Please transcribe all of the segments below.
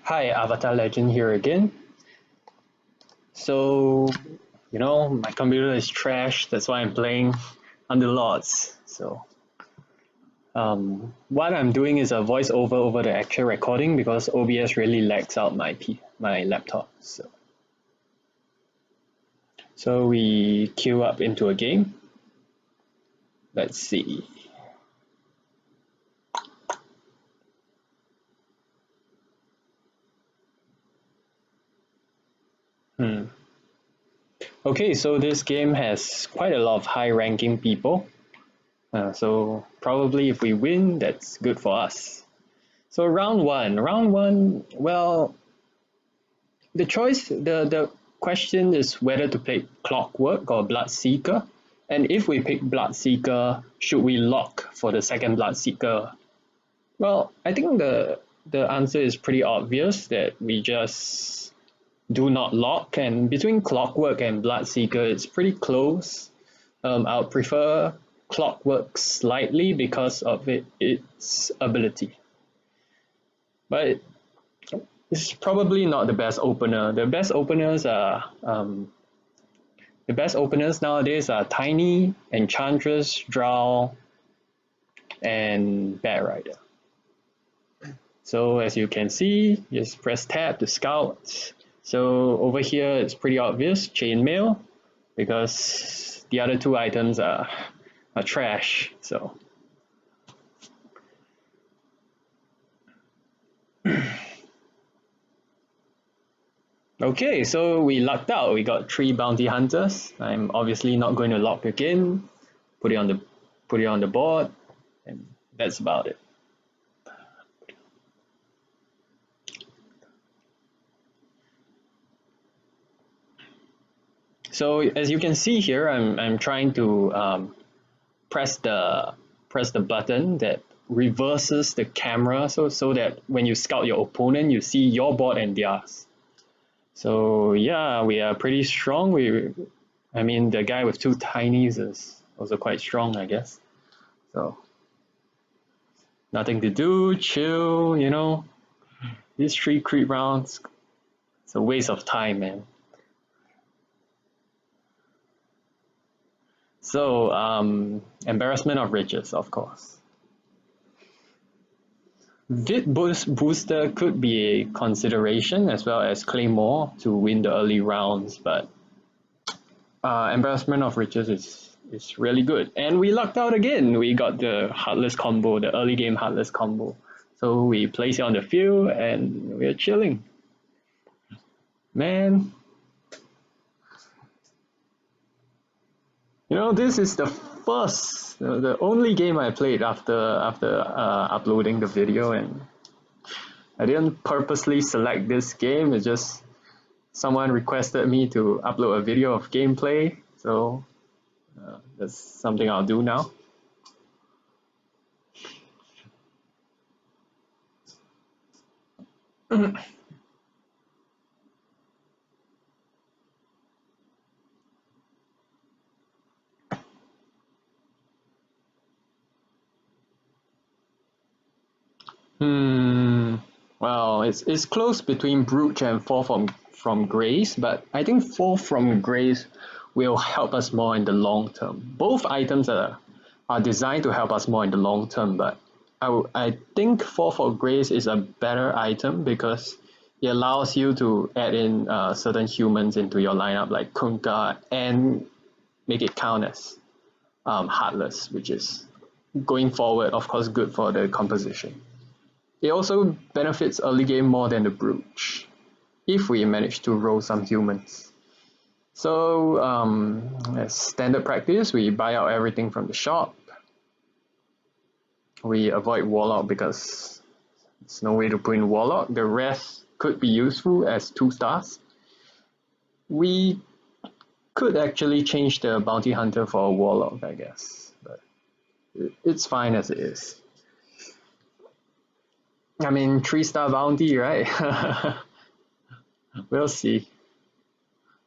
Hi, Avatar Legend here again. So, my computer is trash. That's why I'm playing Underlords. So, what I'm doing is a voiceover over the actual recording because OBS really lags out my laptop. So we queue up into a game. Let's see. Okay, so this game has quite a lot of high-ranking people. So probably if we win, that's good for us. So round one. Well, the question is whether to pick Clockwork or Bloodseeker, and if we pick Bloodseeker, should we lock for the second Bloodseeker? Well, I think the answer is pretty obvious that we just do not lock, and between Clockwork and Bloodseeker, it's pretty close. I would prefer Clockwork slightly because of its ability, but it's probably not the best opener. The best openers nowadays are Tiny, Enchantress, Drow, and Bat Rider. So as you can see, just press tab to scout. So over here it's pretty obvious, Chainmail, because the other two items are trash. So okay, so we lucked out. We got 3 bounty hunters. I'm obviously not going to lock again. Put it on the board, and that's about it. So as you can see here, I'm trying to press the button that reverses the camera, so that when you scout your opponent, you see your board and theirs. So yeah, we are pretty strong. I mean, the guy with 2 tinies is also quite strong, I guess. So nothing to do, chill. These 3 creep rounds, it's a waste of time, man. So, embarrassment of riches, of course. Vid booster could be a consideration as well as Claymore to win the early rounds, but embarrassment of riches is really good. And we lucked out again. We got the Heartless combo, the early game Heartless combo. So we place it on the field and we're chilling. Man, this is the only game I played after uploading the video, and I didn't purposely select this game. It's just someone requested me to upload a video of gameplay, so that's something I'll do now. Well, it's close between Brooch and Fall from Grace, but I think Fall from Grace will help us more in the long term. Both items are designed to help us more in the long term, but I think Fall from Grace is a better item because it allows you to add in certain humans into your lineup like Kunkka and make it count as Heartless, which is going forward, of course, good for the composition. It also benefits early game more than the Brooch, if we manage to roll some humans. So, as standard practice, we buy out everything from the shop. We avoid Warlock because there's no way to put in Warlock. The rest could be useful as 2 stars. We could actually change the Bounty Hunter for a Warlock, I guess, but it's fine as it is. I mean, 3-star bounty, right? We'll see.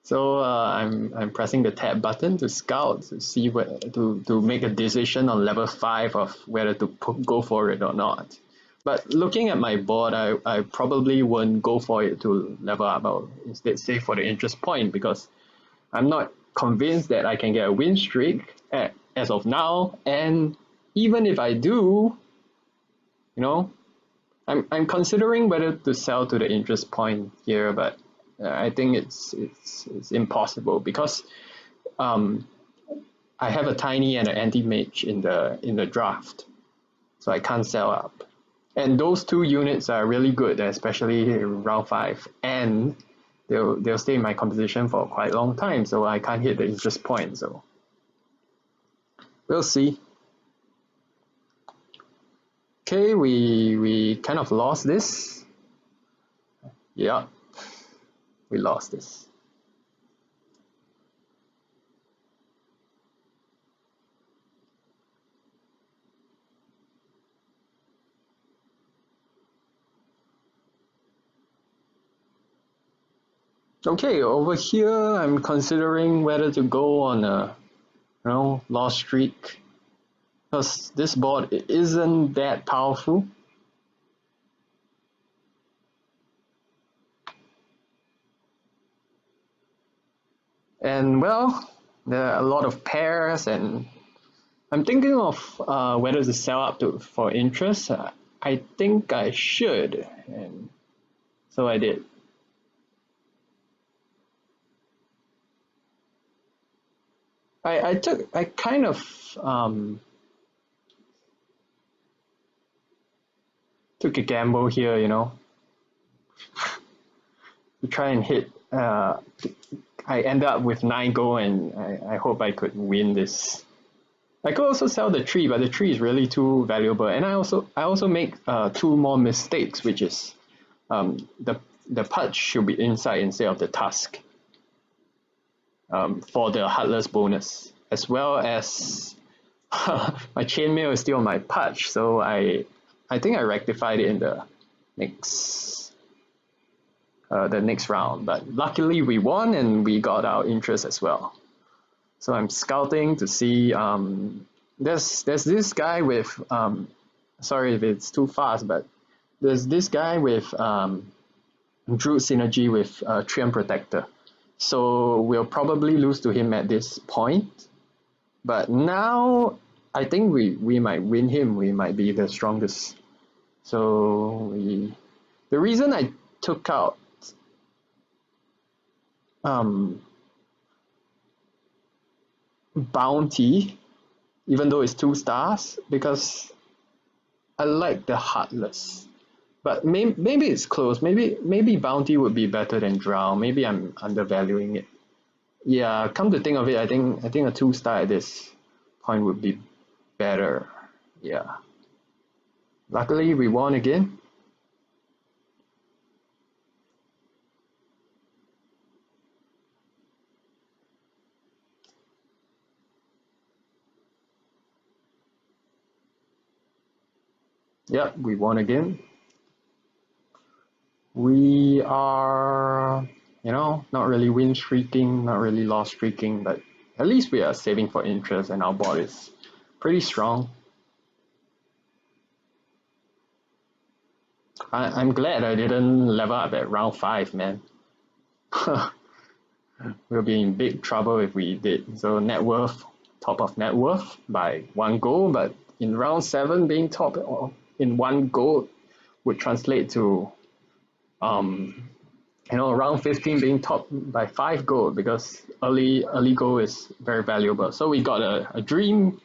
So I'm pressing the tab button to scout to see to make a decision on level 5 of whether to go for it or not. But looking at my board, I probably won't go for it to level up. I'll instead save for the interest point because I'm not convinced that I can get a win streak as of now. And even if I do, you know, I'm considering whether to sell to the interest point here, but I think it's impossible because I have a tiny and an anti-mage in the draft, so I can't sell up. And those two units are really good, especially round 5, and they'll stay in my composition for quite a long time, so I can't hit the interest point. So we'll see. Okay, we kind of lost this. Yeah, we lost this. Okay, over here I'm considering whether to go on a loss streak because this board isn't that powerful. And well, there are a lot of pairs, and I'm thinking of whether to sell up for interest. I think I should, and so I did. I kind of took a gamble here, to try and hit. I ended up with 9 gold, and I hope I could win this. I could also sell the tree, but the tree is really too valuable, and I also make 2 more mistakes, which is the punch should be inside instead of the tusk. For the heartless bonus, as well as my chainmail is still on my patch, so I think I rectified it in the next round. But luckily we won and we got our interest as well. So I'm scouting to see. There's this guy with sorry if it's too fast, but there's this guy with Druid synergy with Treant Protector. So we'll probably lose to him at this point. But now I think we might win him. We might be the strongest. So the reason I took out Bounty, even though it's 2 stars, because I like the Heartless. But maybe it's close. Maybe Bounty would be better than Drow. Maybe I'm undervaluing it. Yeah, come to think of it, I think a 2-star at this point would be better. Yeah. Luckily we won again. Yep, we won again. We are, not really win streaking, not really loss streaking, but at least we are saving for interest and our board is pretty strong. I'm glad I didn't level up at round 5, man. We'll be in big trouble if we did. So net worth, top of net worth by 1 gold, but in round 7 being top in 1 gold would translate to around 15 being top by 5 gold, because early gold is very valuable. So we got a dream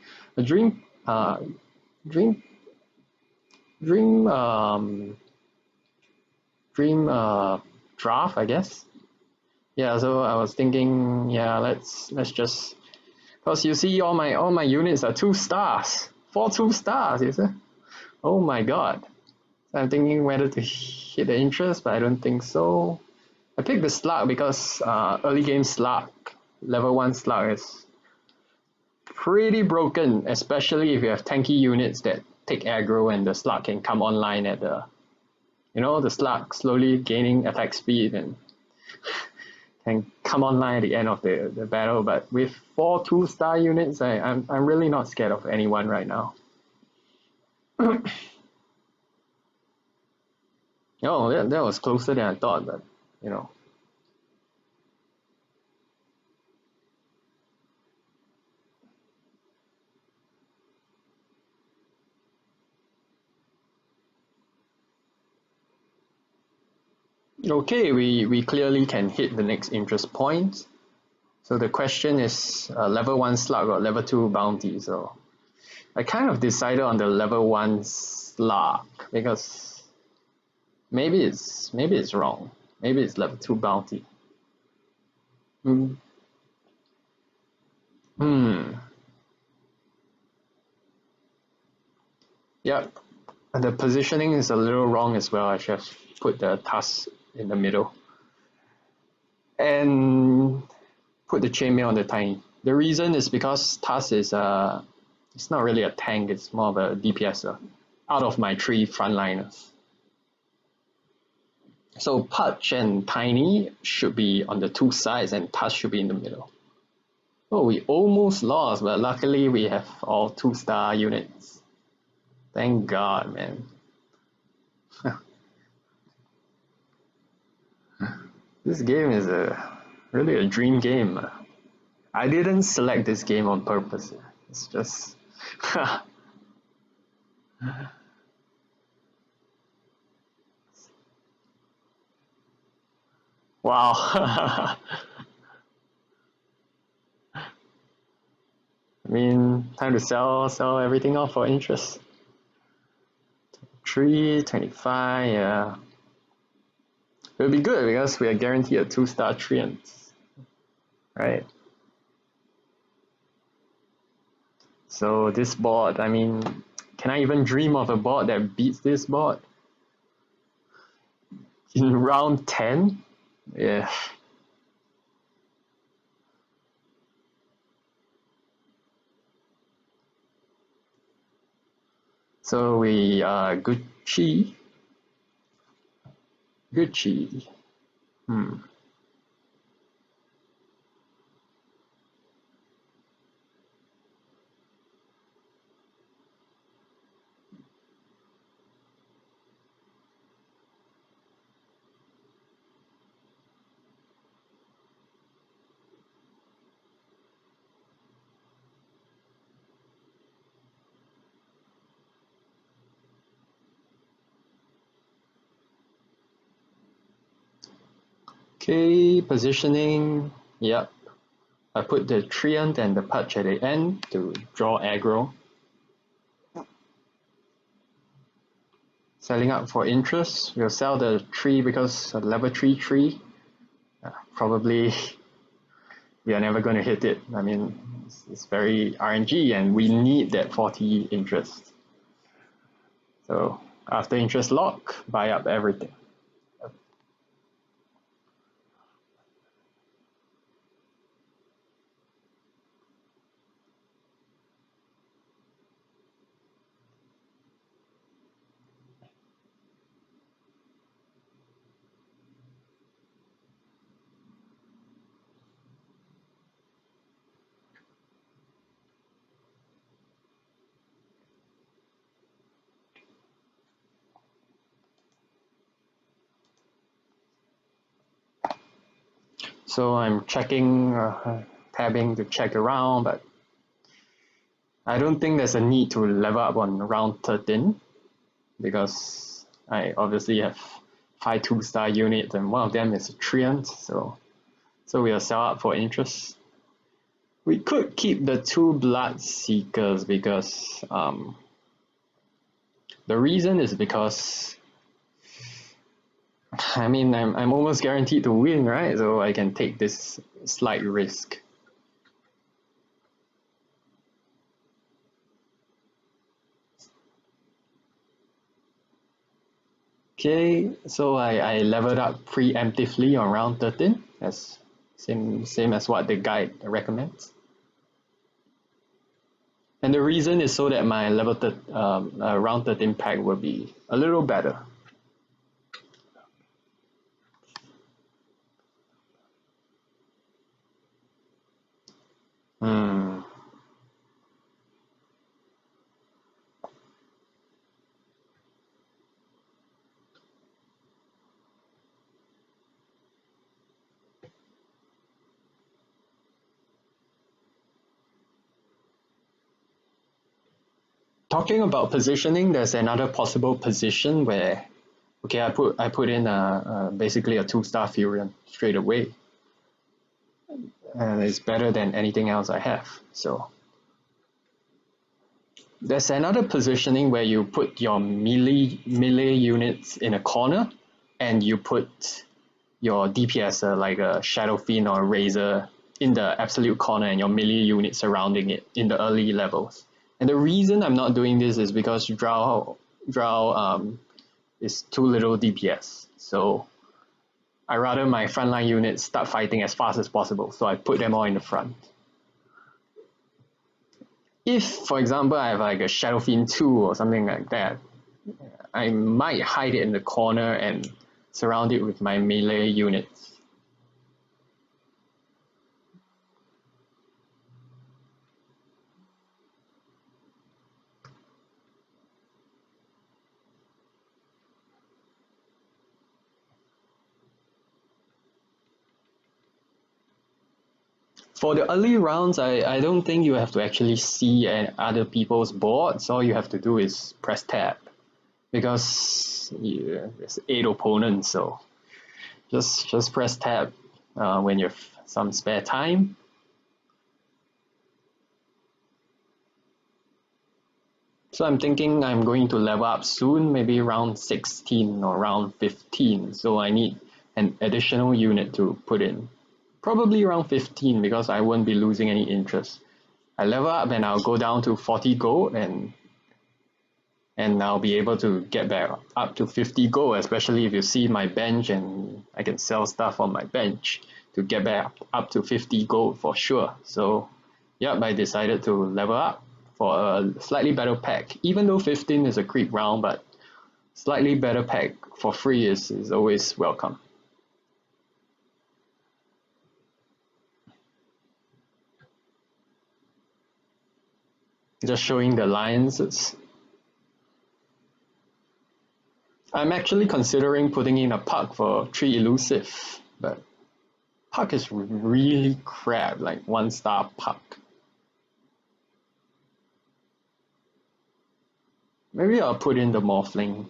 draft, I guess. Yeah, so I was thinking, yeah, let's just, because you see all my units are 2 stars, 4 2 stars, you see? Oh my god. So I'm thinking whether to hit the interest, but I don't think so. I picked the slug because early game slug, level 1 slug is pretty broken, especially if you have tanky units that take aggro and the slug can come online at the slug slowly gaining attack speed and can come online at the end of the battle. But with 4 2-star units, I'm really not scared of anyone right now. Oh, that was closer than I thought, but you know. Okay, we clearly can hit the next interest point. So the question is level 1 slug or level 2 bounty. So I kind of decided on the level 1 slug because maybe it's wrong. Maybe it's level 2 bounty. Hmm. Hmm. Yep. And the positioning is a little wrong as well. I should have put the task in the middle. And put the chainmail on the tiny. The reason is because task is it's not really a tank, it's more of a DPS out of my 3 frontliners. So Pudge and Tiny should be on the 2 sides and Touch should be in the middle. Oh, we almost lost, but luckily we have all 2-star units. Thank God, man. This game is really a dream game. I didn't select this game on purpose. It's just wow. I mean, time to sell everything off for interest. 325, yeah. It'll be good because we are guaranteed a 2-star treant, right? So this board, I mean, can I even dream of a board that beats this board? In round 10? Yeah. So we are Gucci. Gucci. Hmm. Okay, positioning. Yep. I put the treant and the patch at the end to draw aggro. Selling up for interest. We'll sell the tree because a level 3 tree. Probably we are never going to hit it. I mean, it's very RNG and we need that 40 interest. So after interest lock, buy up everything. So I'm checking, tabbing to check around, but I don't think there's a need to level up on round 13 because I obviously have 5 2-star units and one of them is a treant, so we'll sell up for interest. We could keep the 2 blood seekers because the reason is because I mean I'm almost guaranteed to win, right? So I can take this slight risk. Okay, so I leveled up preemptively on round 13 as same as what the guide recommends. And the reason is so that my round 13 pack will be a little better. Hmm. Talking about positioning, there's another possible position where, okay, I put in basically a 2-star Fury straight away. It's better than anything else I have. So there's another positioning where you put your melee units in a corner, and you put your DPS like a Shadow Fiend or a Razor in the absolute corner, and your melee unit surrounding it in the early levels. And the reason I'm not doing this is because Drow is too little DPS. So I rather my frontline units start fighting as fast as possible. So I put them all in the front. If, for example, I have like a Shadow Fiend 2 or something like that, I might hide it in the corner and surround it with my melee units. For the early rounds, I don't think you have to actually see other people's boards. All you have to do is press tab, because there's 8 opponents, so just press tab when you have some spare time. So I'm thinking I'm going to level up soon, maybe round 16 or round 15. So I need an additional unit to put in. Probably around 15, because I won't be losing any interest. I level up and I'll go down to 40 gold, and I'll be able to get back up to 50 gold, especially if you see my bench, and I can sell stuff on my bench to get back up to 50 gold for sure. So yep, I decided to level up for a slightly better pack. Even though 15 is a creep round, but slightly better pack for free is always welcome. Just showing the alliances. I'm actually considering putting in a puck for 3 elusive, but puck is really crap, like 1-star puck. Maybe I'll put in the Morphling.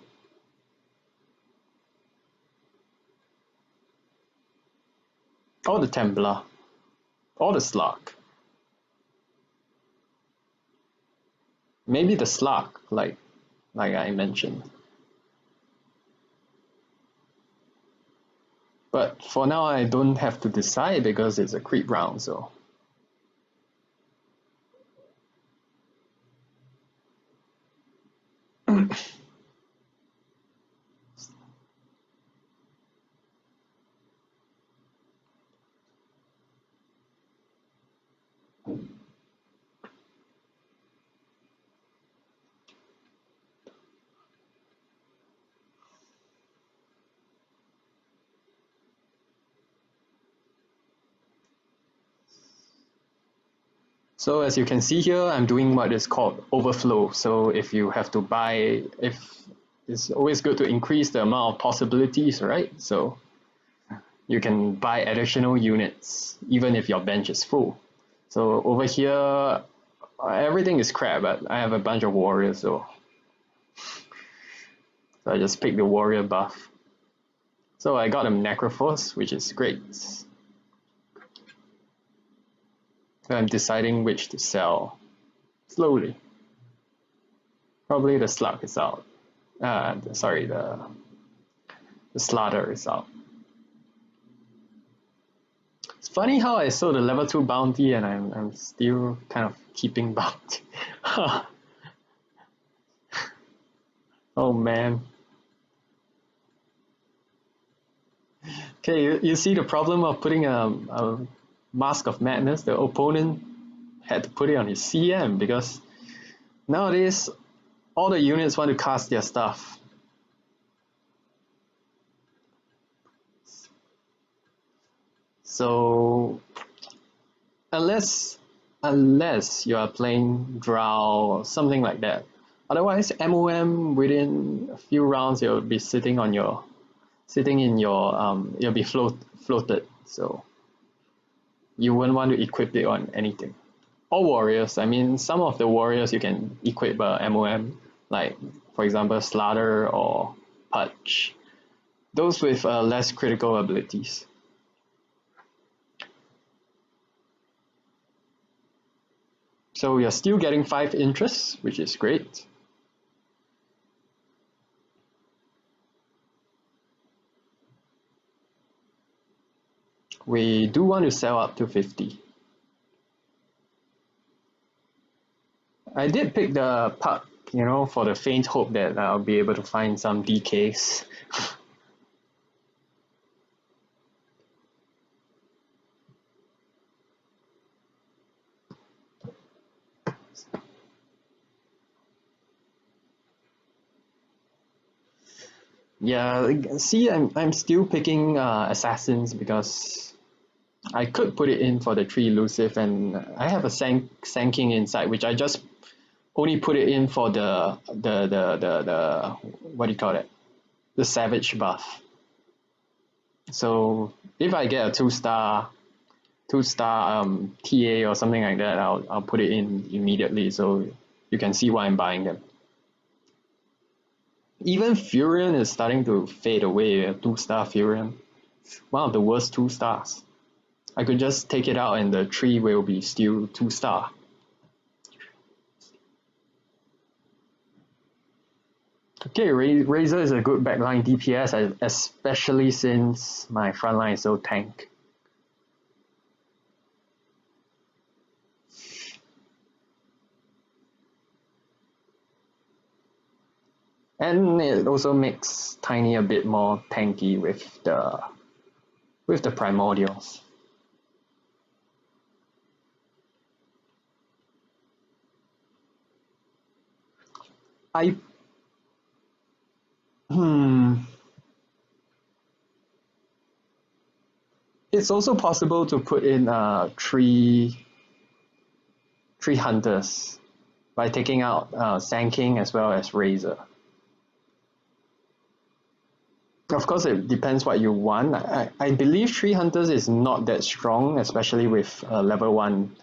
Or the Templar. Or the Slug. Maybe the Slug, like I mentioned. But for now, I don't have to decide because it's a creep round, so. So as you can see here, I'm doing what is called overflow. So if you have to buy, it's always good to increase the amount of possibilities, right? So you can buy additional units even if your bench is full. So over here, everything is crap, but I have a bunch of warriors, so I just pick the warrior buff. So I got a Necrophos, which is great. So I'm deciding which to sell slowly. Probably the Slug is out. Sorry, the Slaughter is out. It's funny how I sold the level 2 bounty and I'm still kind of keeping bounty. Oh man. Okay, you see the problem of putting a Mask of Madness? The opponent had to put it on his CM because nowadays all the units want to cast their stuff. So unless you are playing Drow or something like that, otherwise MOM within a few rounds you'll be sitting in your you'll be floated, so you wouldn't want to equip it on anything. all warriors. I mean, some of the warriors you can equip MOM, like for example Slaughter or Pudge. Those with less critical abilities. So you're still getting 5 interests, which is great. We do want to sell up to 50. I did pick the puck, for the faint hope that I'll be able to find some DKs. Yeah, see, I'm still picking assassins because I could put it in for the 3 elusive, and I have a Sanking inside, which I just only put it in for the what do you call it? The Savage buff. So if I get a 2-star TA or something like that, I'll put it in immediately so you can see why I'm buying them. Even Furion is starting to fade away. A 2-star Furion, one of the worst 2 stars. I could just take it out and the 3 will be still 2-star. Okay, Razor is a good backline DPS, especially since my frontline is so tank. And it also makes Tiny a bit more tanky with the primordials. It's also possible to put in 3 hunters by taking out Sand King as well as Razor. Of course, it depends what you want. I believe 3 hunters is not that strong, especially with level 1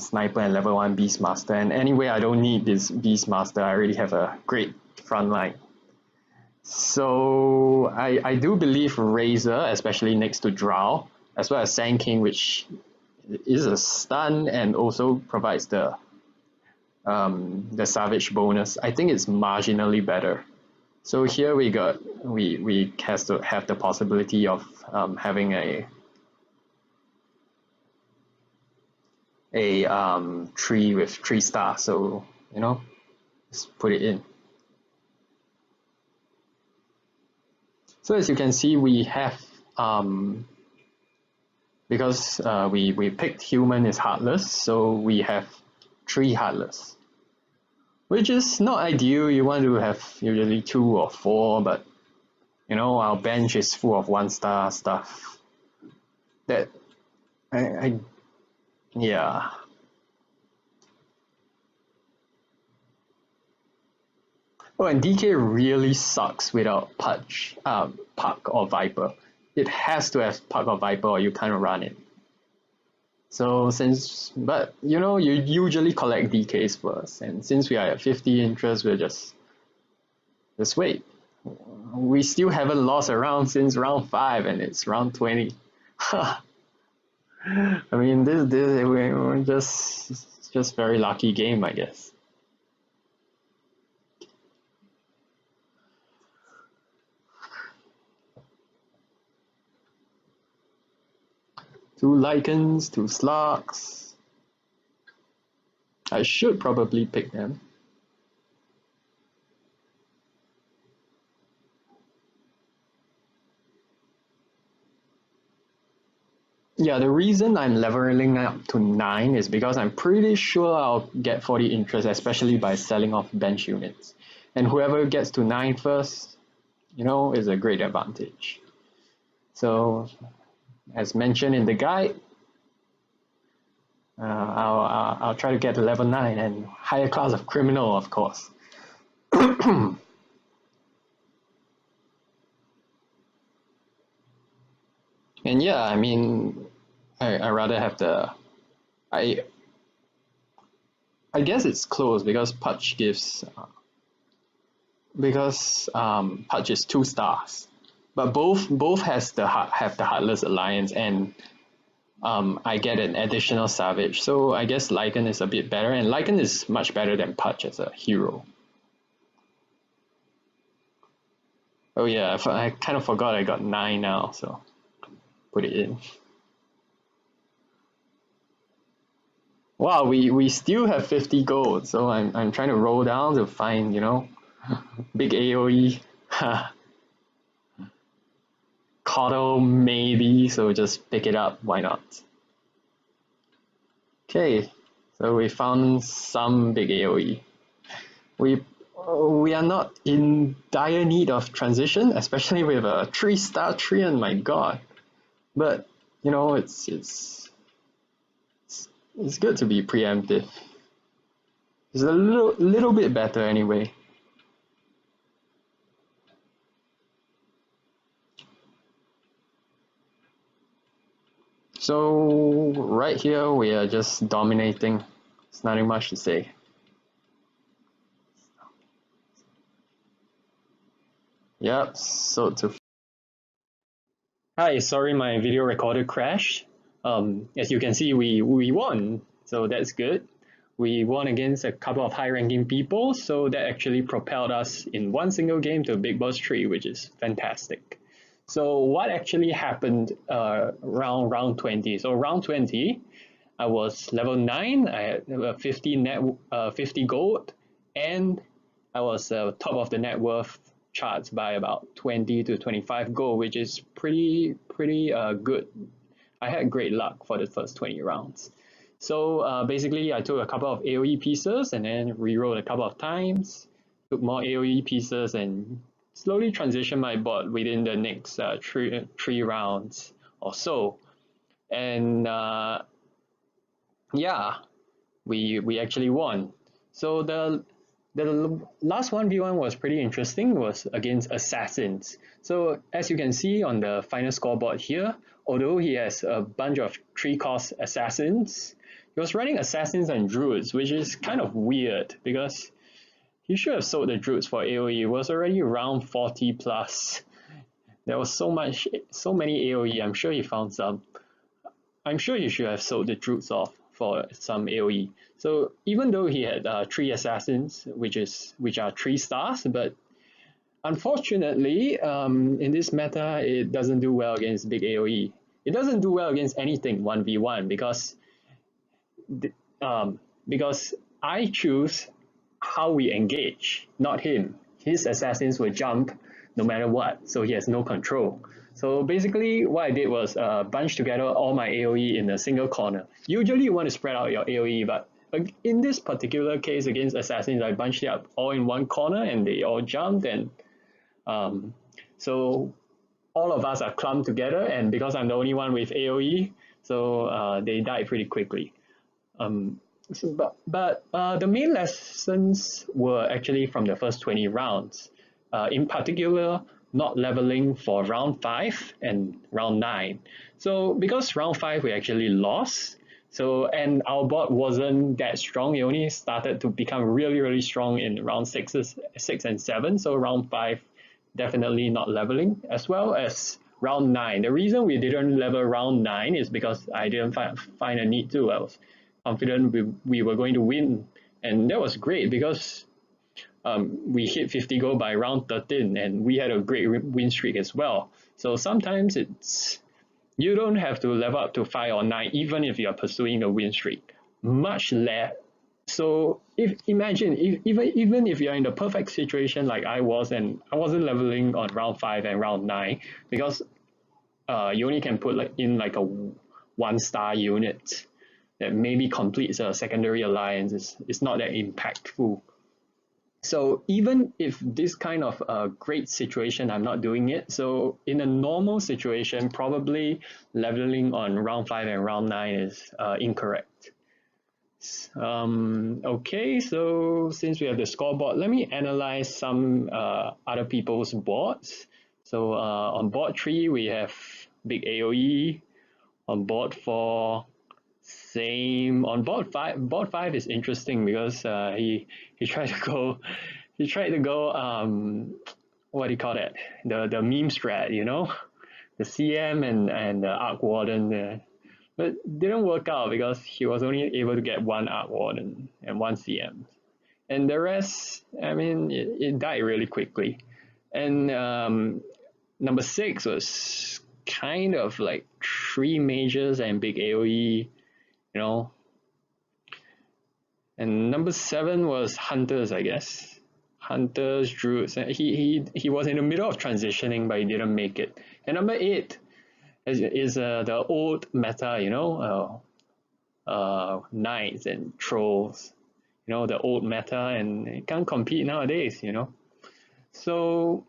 sniper and level 1 beastmaster. And anyway, I don't need this beastmaster. I already have a great front line. So I do believe Razor, especially next to Drow, as well as Sand King, which is a stun and also provides the Savage bonus. I think it's marginally better. So here we have the possibility of having a 3 with 3 stars. So let's put it in. So as you can see, we have because we picked human is heartless, so we have 3 heartless, which is not ideal. You want to have usually 2 or 4, but our bench is full of 1-star stuff that yeah. Oh, and DK really sucks without Puck or Viper. It has to have Puck or Viper or you can't run it. So but you usually collect DKs first, and since we are at 50 interest, we'll just wait. We still haven't lost a round since round 5, and it's round 20. I mean, this we're just very lucky game, I guess. Two Lycans, 2 Slugs. I should probably pick them. Yeah, the reason I'm leveling up to 9 is because I'm pretty sure I'll get 40 interest, especially by selling off bench units. And whoever gets to 9 first, is a great advantage. So, as mentioned in the guide, I'll try to get to level 9 and higher class of criminal, of course. And yeah, I mean, I rather have the I I guess it's close because Pudge gives because Pudge is 2 stars, but both has the have the Heartless Alliance, and I get an additional Savage. So I guess Lycan is a bit better, and Lycan is much better than Pudge as a hero. Oh yeah, I kind of forgot I got 9 now, so put it in. Wow, we still have 50 gold, so I'm trying to roll down to find, big AoE. Coddle maybe, so just pick it up, why not? Okay, so we found some big AoE. We are not in dire need of transition, especially with a 3-star Treant, my god. But it's good to be preemptive. It's a little bit better anyway. So right here we are just dominating. There's nothing much to say. Yep, so to Hi, sorry my video recorder crashed. As you can see, we won, so that's good. We won against a couple of high-ranking people, so that actually propelled us in one single game to Big Boss 3, which is fantastic. So what actually happened around round 20? So round 20, I was level 9, I had 50 gold, and I was top of the net worth charts by about 20 to 25 gold, which is pretty good. I had great luck for the first 20 rounds. So basically, I took a couple of AoE pieces and then rerolled a couple of times, took more AoE pieces, and slowly transitioned my bot within the next three rounds or so. And yeah, we actually won. So the last 1v1 was pretty interesting, was against Assassins. So as you can see on the final scoreboard here, although he has a bunch of 3-cost Assassins, he was running Assassins and Druids, which is kind of weird because he should have sold the Druids for AoE. It was already around 40 plus. There was so many AoE, I'm sure he found some. I'm sure he should have sold the Druids off for some AoE. So even though he had 3 assassins, which are 3 stars, but unfortunately, in this meta, it doesn't do well against big AoE. It doesn't do well against anything 1v1 because I choose how we engage, not him. His assassins will jump no matter what, so he has no control. So basically what I did was bunch together all my AoE in a single corner. Usually you want to spread out your AoE, but in this particular case against assassins, I bunched it up all in one corner and they all jumped, and so all of us are clumped together, and because I'm the only one with AoE, so they died pretty quickly. But the main lessons were actually from the first 20 rounds. In particular, not leveling for round 5 and round 9. So because round 5 we actually lost, and our bot wasn't that strong. It only started to become really strong in round 6 and 7. So round 5 definitely not leveling, as well as round 9. The reason we didn't level round 9 is because I didn't find a need to. I was confident we were going to win, and that was great because we hit 50 goal by round 13 and we had a great win streak as well. So sometimes you don't have to level up to 5 or 9 even if you are pursuing a win streak, much less. So imagine even if you're in the perfect situation like I was, and I wasn't leveling on round 5 and round 9 because you only can put in a 1-star unit that maybe completes a secondary alliance. Is not that impactful. So even if this kind of a great situation, I'm not doing it. So in a normal situation, probably leveling on round 5 and round 9 is incorrect. Okay, so since we have the scoreboard, let me analyze some other people's boards. So on board 3, we have big AoE. On board 4, Same on board five. Board five is interesting because he tried to go, he tried to go what do you call that? The meme strat, you know, the CM and the Arc Warden, but didn't work out because he was only able to get one Arc Warden and one CM, and the rest, I mean, it died really quickly. And number six was kind of like three mages and big AOE, you know. And number seven was hunters, I guess. Hunters, druids. He was in the middle of transitioning, but he didn't make it. And number eight is the old meta, you know, knights and trolls, you know, the old meta, and it can't compete nowadays, you know. So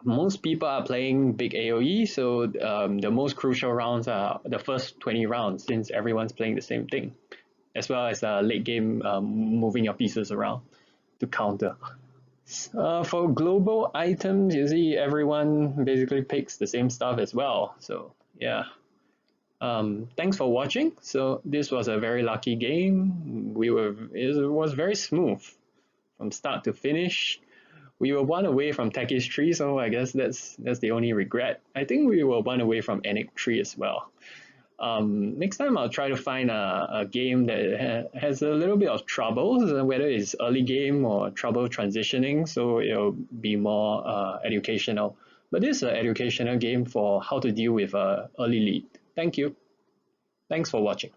most people are playing big AOE, so the most crucial rounds are the first 20 rounds since everyone's playing the same thing, as well as late game moving your pieces around to counter. For global items, you see everyone basically picks the same stuff as well. So yeah. Thanks for watching. So this was a very lucky game. It was very smooth from start to finish. We were one away from Techies 3, so I guess that's the only regret. I think we were one away from Enic 3 as well. Next time I'll try to find a game that has a little bit of trouble, whether it's early game or trouble transitioning, so it'll be more educational. But this is an educational game for how to deal with early lead. Thank you. Thanks for watching.